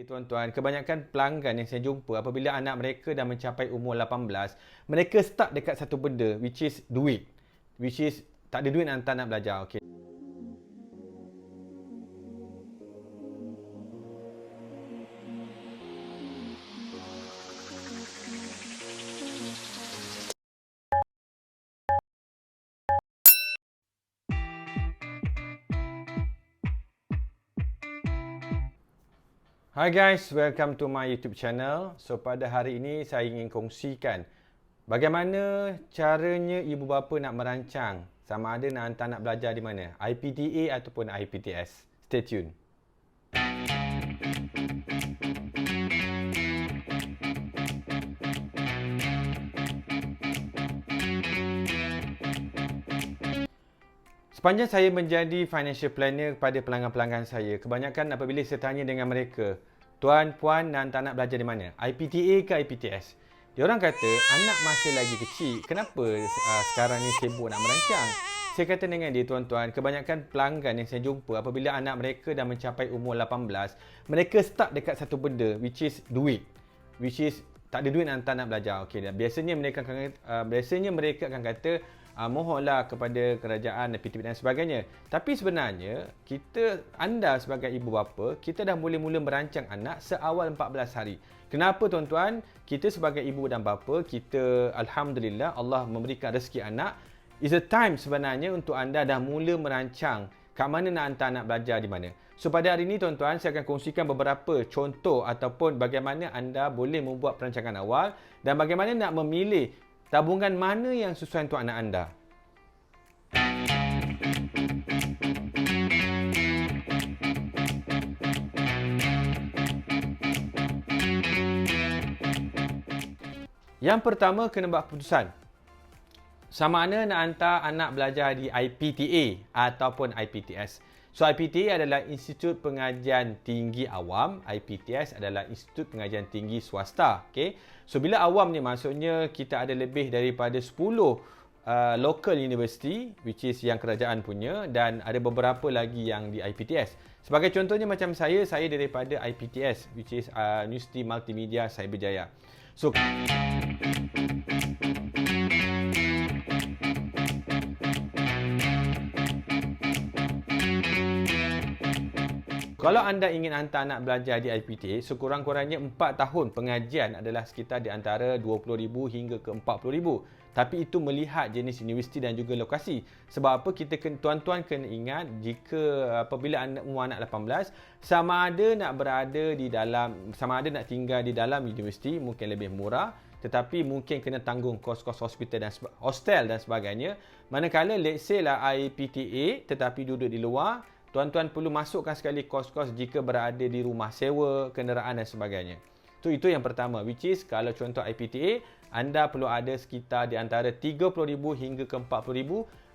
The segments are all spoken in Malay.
Tuan-tuan, kebanyakan pelanggan yang saya jumpa apabila anak mereka dah mencapai umur 18, mereka stuck dekat satu benda which is duit. Which is tak ada duit nak hantar nak belajar. Okay. Hi guys, welcome to my YouTube channel. So pada hari ini saya ingin kongsikan bagaimana caranya ibu bapa nak merancang sama ada nak hantar nak belajar di mana, IPTA ataupun IPTS. Stay tune. Sepanjang saya menjadi financial planner kepada pelanggan-pelanggan saya, kebanyakan apabila saya tanya dengan mereka, tuan, puan, nak hantar nak belajar di mana? IPTA ke IPTS? Diorang kata, anak masih lagi kecil, kenapa sekarang ni sibuk nak merancang? Saya kata dengan dia, tuan-tuan, kebanyakan pelanggan yang saya jumpa apabila anak mereka dah mencapai umur 18, mereka stuck dekat satu benda which is duit. Which is tak ada duit nak hantar nak belajar. Okay, biasanya mereka akan kata, mohonlah kepada kerajaan, PTP dan sebagainya. Tapi sebenarnya, anda sebagai ibu bapa, kita dah mula-mula merancang anak seawal 14 hari. Kenapa tuan-tuan? Kita sebagai ibu dan bapa, kita Alhamdulillah Allah memberikan rezeki anak. It's a time sebenarnya untuk anda dah mula merancang kat mana nak hantar anak belajar di mana. So pada hari ini tuan-tuan, saya akan kongsikan beberapa contoh ataupun bagaimana anda boleh membuat perancangan awal dan bagaimana nak memilih tabungan mana yang sesuai untuk anak anda. Yang pertama, kena buat keputusan. Sama ada nak hantar anak belajar di IPTA ataupun IPTS. So IPTA adalah Institut Pengajian Tinggi Awam, IPTS adalah Institut Pengajian Tinggi Swasta. Okay? So bila awam ni maksudnya kita ada lebih daripada 10 local university which is yang kerajaan punya dan ada beberapa lagi yang di IPTS. Sebagai contohnya macam saya daripada IPTS which is Universiti Multimedia Cyberjaya. So kalau anda ingin hantar anak belajar di IPTA, sekurang-kurangnya 4 tahun pengajian adalah sekitar di antara RM20,000 hingga ke RM40,000. Tapi itu melihat jenis universiti dan juga lokasi. Sebab apa? Tuan-tuan kena ingat jika apabila umur anak 18, sama ada nak tinggal di dalam universiti mungkin lebih murah, tetapi mungkin kena tanggung kos-kos hostel dan sebagainya. Manakala let's say lah IPTA tetapi duduk di luar, tuan-tuan perlu masukkan sekali kos-kos jika berada di rumah sewa, kenderaan dan sebagainya. So, itu yang pertama, which is kalau contoh IPTA, anda perlu ada sekitar di antara RM30,000 hingga ke RM40,000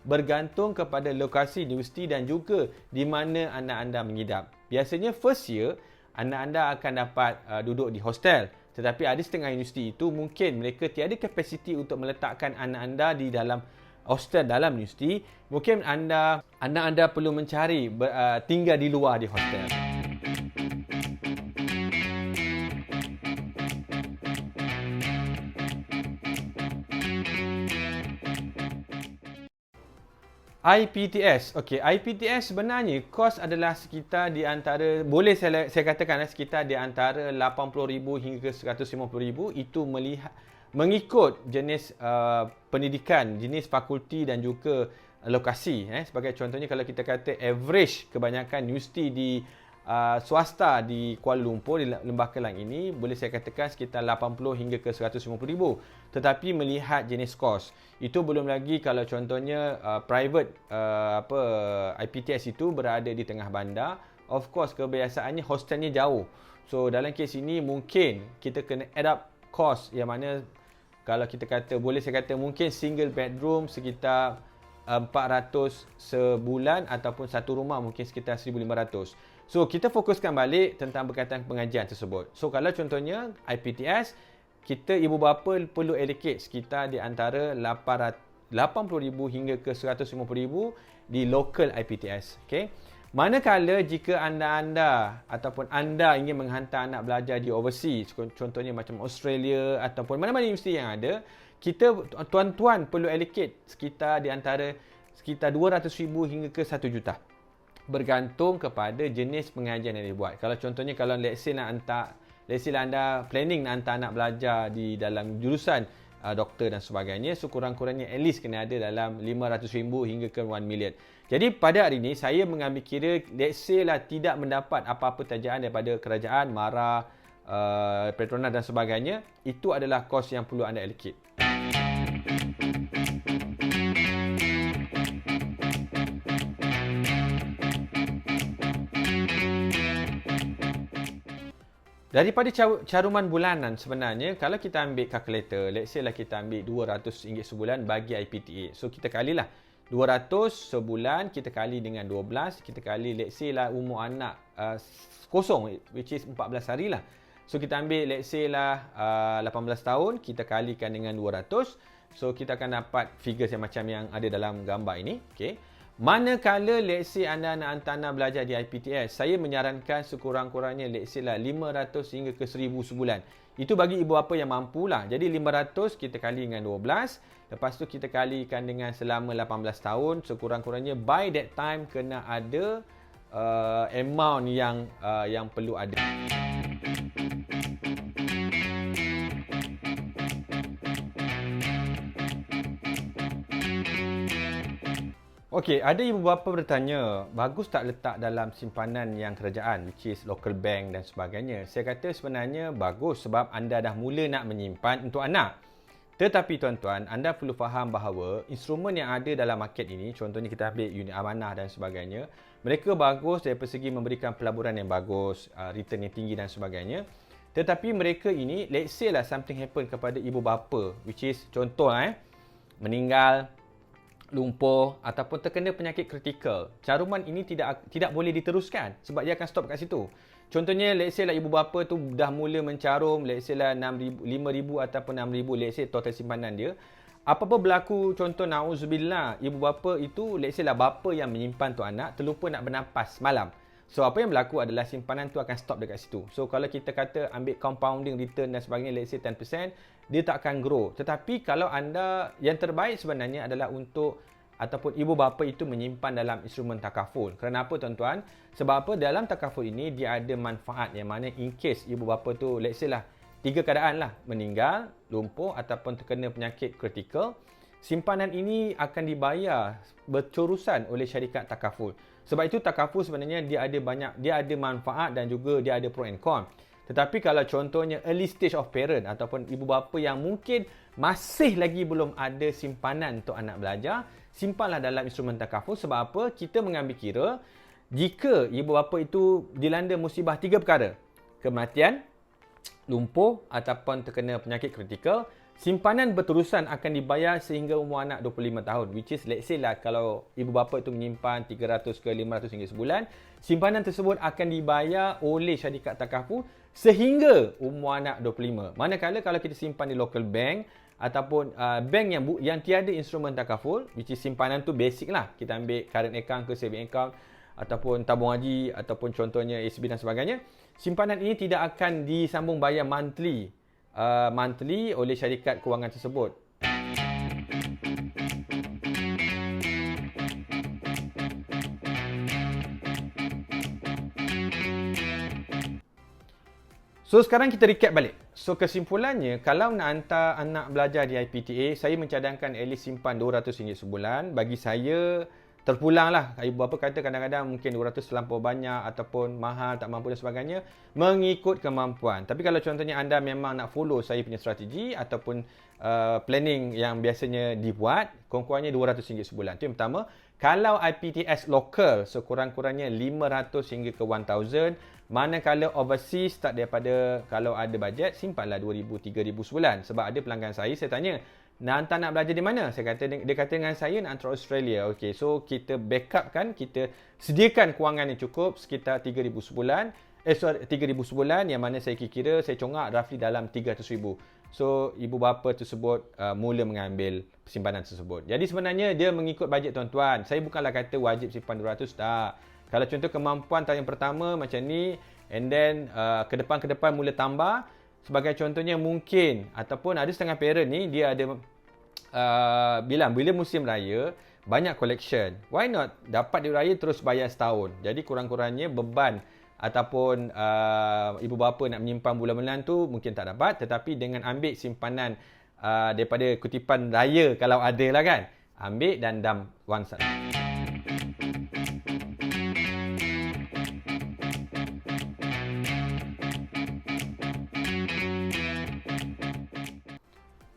bergantung kepada lokasi universiti dan juga di mana anak anda mengidap. Biasanya first year, anak anda akan dapat duduk di hostel. Tetapi ada setengah universiti itu mungkin mereka tiada kapasiti untuk meletakkan anak anda di dalam hostel dalam universiti, mungkin anak anda perlu mencari tinggal di luar di hostel. IPTS. Okey, IPTS sebenarnya kos adalah sekitar di antara, boleh saya katakan sekitar di antara RM80,000 hingga ke RM150,000. Itu mengikut jenis pendidikan, jenis fakulti dan juga lokasi. Sebagai contohnya kalau kita kata average kebanyakan universiti di swasta di Kuala Lumpur, di Lembah Kelang ini, boleh saya katakan sekitar 80 hingga ke 150,000. Tetapi melihat jenis kos. Itu belum lagi kalau contohnya private IPTS itu berada di tengah bandar. Of course kebiasaannya hostelnya jauh. So dalam kes ini mungkin kita kena add up kos yang mana kalau kita kata, boleh saya kata mungkin single bedroom sekitar 400 sebulan ataupun satu rumah mungkin sekitar 1,500. So kita fokuskan balik tentang berkaitan pengajian tersebut. So kalau contohnya IPTS, kita ibu bapa perlu allocate sekitar di antara RM80,000 hingga ke RM150,000 di local IPTS. Okay? Manakala jika anda ataupun anda ingin menghantar anak belajar di overseas, contohnya macam Australia ataupun mana-mana universiti yang ada, kita tuan-tuan perlu allocate sekitar 200,000 hingga ke 1 juta. Bergantung kepada jenis pengajian yang dibuat. Kalau contohnya kalau let's say anda planning nak hantar anak belajar di dalam jurusan doktor dan sebagainya, so kurang-kurangnya at least kena ada dalam 500,000 hingga ke 1 million. Jadi pada hari ini saya mengambil kira let's say lah tidak mendapat apa-apa tajaan daripada kerajaan, MARA, Petronas dan sebagainya, itu adalah kos yang perlu anda allocate. Daripada caruman bulanan sebenarnya, kalau kita ambil kalkulator, let's say lah kita ambil RM200 sebulan bagi IPTA. So kita kalilah 200 sebulan, kita kali dengan 12, kita kali let's say lah umur anak kosong, which is 14 hari lah. So kita ambil let's say lah 18 tahun, kita kalikan dengan 200. So kita akan dapat figures yang macam yang ada dalam gambar ini. Okay. Manakala let's say anda nak hantar anak belajar di IPTS, saya menyarankan sekurang-kurangnya let's say lah 500 hingga ke 1000 sebulan. Itu bagi ibu bapa yang mampu lah. Jadi 500 kita kali dengan 12. Lepas tu kita kalikan dengan selama 18 tahun. Sekurang-kurangnya by that time kena ada amount yang perlu ada. Okey, ada ibu bapa bertanya, bagus tak letak dalam simpanan yang kerajaan, which is local bank dan sebagainya? Saya kata sebenarnya bagus sebab anda dah mula nak menyimpan untuk anak. Tetapi tuan-tuan, anda perlu faham bahawa instrumen yang ada dalam market ini, contohnya kita ambil unit amanah dan sebagainya, mereka bagus dari segi memberikan pelaburan yang bagus, return yang tinggi dan sebagainya. Tetapi mereka ini, let's say lah something happen kepada ibu bapa, which is contoh meninggal, lumpuh ataupun terkena penyakit kritikal. Caruman ini tidak boleh diteruskan sebab dia akan stop kat situ. Contohnya let's say lah ibu bapa tu dah mula mencarum, let's say lah 6,000, 5,000 ataupun 6,000, let's say total simpanan dia. Apa-apa berlaku, contoh na'udzubillah, ibu bapa itu let's say lah bapa yang menyimpan tu anak terlupa nak bernafas malam. So apa yang berlaku adalah simpanan tu akan stop dekat situ. So kalau kita kata ambil compounding return dan sebagainya, let's say 10%, dia tak akan grow. Tetapi kalau anda, yang terbaik sebenarnya adalah untuk ataupun ibu bapa itu menyimpan dalam instrumen takaful. Kerana apa tuan-tuan? Sebab apa? Dalam takaful ini dia ada manfaat yang mana in case ibu bapa tu let's say lah 3 keadaan lah, meninggal, lumpuh ataupun terkena penyakit kritikal, simpanan ini akan dibayar berterusan oleh syarikat takaful. Sebab itu takaful sebenarnya dia ada manfaat dan juga dia ada pro and con. Tetapi kalau contohnya early stage of parent ataupun ibu bapa yang mungkin masih lagi belum ada simpanan untuk anak belajar, simpanlah dalam instrumen takaful. Sebab apa? Kita mengambil kira jika ibu bapa itu dilanda musibah 3 perkara. Kematian, lumpuh ataupun terkena penyakit kritikal, simpanan berterusan akan dibayar sehingga umur anak 25 tahun. Which is let's say lah kalau ibu bapa itu menyimpan 300 ke 500 ringgit sebulan, simpanan tersebut akan dibayar oleh syarikat takaful sehingga umur anak 25. Manakala kalau kita simpan di local bank ataupun bank yang tiada instrumen takaful, which is simpanan tu basic lah. Kita ambil current account ke saving account ataupun tabung haji ataupun contohnya SB dan sebagainya. Simpanan ini tidak akan disambung bayar monthly oleh syarikat kewangan tersebut. So sekarang kita recap balik. So kesimpulannya, kalau nak hantar anak belajar di IPTA, saya mencadangkan at least simpan RM200 sebulan. Bagi saya terpulang lah. Ibu bapa kata kadang-kadang mungkin 200 terlampau banyak ataupun mahal, tak mampu dan sebagainya, mengikut kemampuan. Tapi kalau contohnya anda memang nak follow saya punya strategi ataupun planning yang biasanya dibuat, kurang-kurangnya RM200 sebulan. Itu yang pertama. Kalau IPTS local, sekurang-kurangnya 500 hingga ke 1000. Manakala overseas, start daripada kalau ada bajet, simpanlah 2,000, 3,000 sebulan. Sebab ada pelanggan saya tanya, nak hantar nak belajar di mana? Dia kata dengan saya nak hantar Australia. Okey, so kita backup kan, kita sediakan kewangan yang cukup sekitar 3,000 sebulan. 3,000 sebulan yang mana saya kira saya congak roughly dalam 300,000. So ibu bapa tersebut mula mengambil simpanan tersebut. Jadi sebenarnya dia mengikut bajet tuan-tuan. Saya bukanlah kata wajib simpan 200, tak. Kalau contoh kemampuan tahun yang pertama macam ni, and then ke depan mula tambah. Sebagai contohnya mungkin, ataupun ada setengah parent ni, dia ada bila musim raya, banyak collection. Why not dapat duit raya terus bayar setahun. Jadi kurang-kurangnya beban ataupun ibu bapa nak menyimpan bulan-bulan tu mungkin tak dapat, tetapi dengan ambil simpanan daripada kutipan raya kalau ada lah kan, ambil dan dam one shot.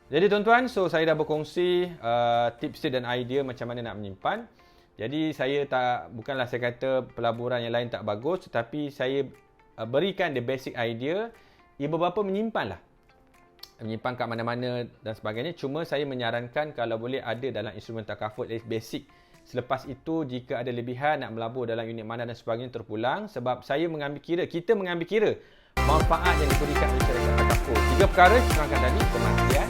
Jadi tuan-tuan, so saya dah berkongsi tips dan idea macam mana nak menyimpan. Jadi saya bukanlah saya kata pelaburan yang lain tak bagus, tetapi saya berikan the basic idea. Ibu bapa menyimpanlah. Menyimpan kat mana-mana dan sebagainya. Cuma saya menyarankan kalau boleh ada dalam instrumen takaful basic. Selepas itu jika ada lebihan nak melabur dalam unit mana dan sebagainya terpulang. Sebab saya mengambil kira, kita mengambil kira manfaat yang diberikan oleh syarikat takaful. 3 perkara serangkan tadi, kematian.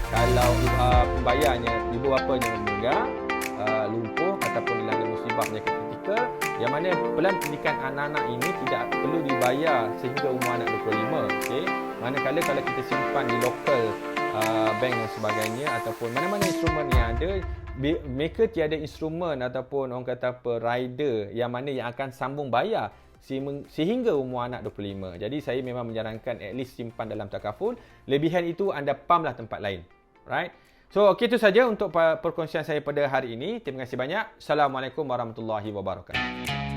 Kalau pembayarnya ibu bapanya meninggal, lumpuh ataupun dilanda musibah penyakit kritikal, yang mana pelan pendidikan anak-anak ini tidak perlu dibayar sehingga umur anak 25. Okey. Manakala kalau kita simpan di local bank dan sebagainya ataupun mana-mana instrumen yang ada, mereka tiada instrumen ataupun orang kata apa rider yang mana yang akan sambung bayar sehingga umur anak 25. Jadi saya memang menyarankan at least simpan dalam takaful. Lebihan itu anda pumplah tempat lain. Right? So, okey, itu saja untuk perkongsian saya pada hari ini. Terima kasih banyak. Assalamualaikum warahmatullahi wabarakatuh.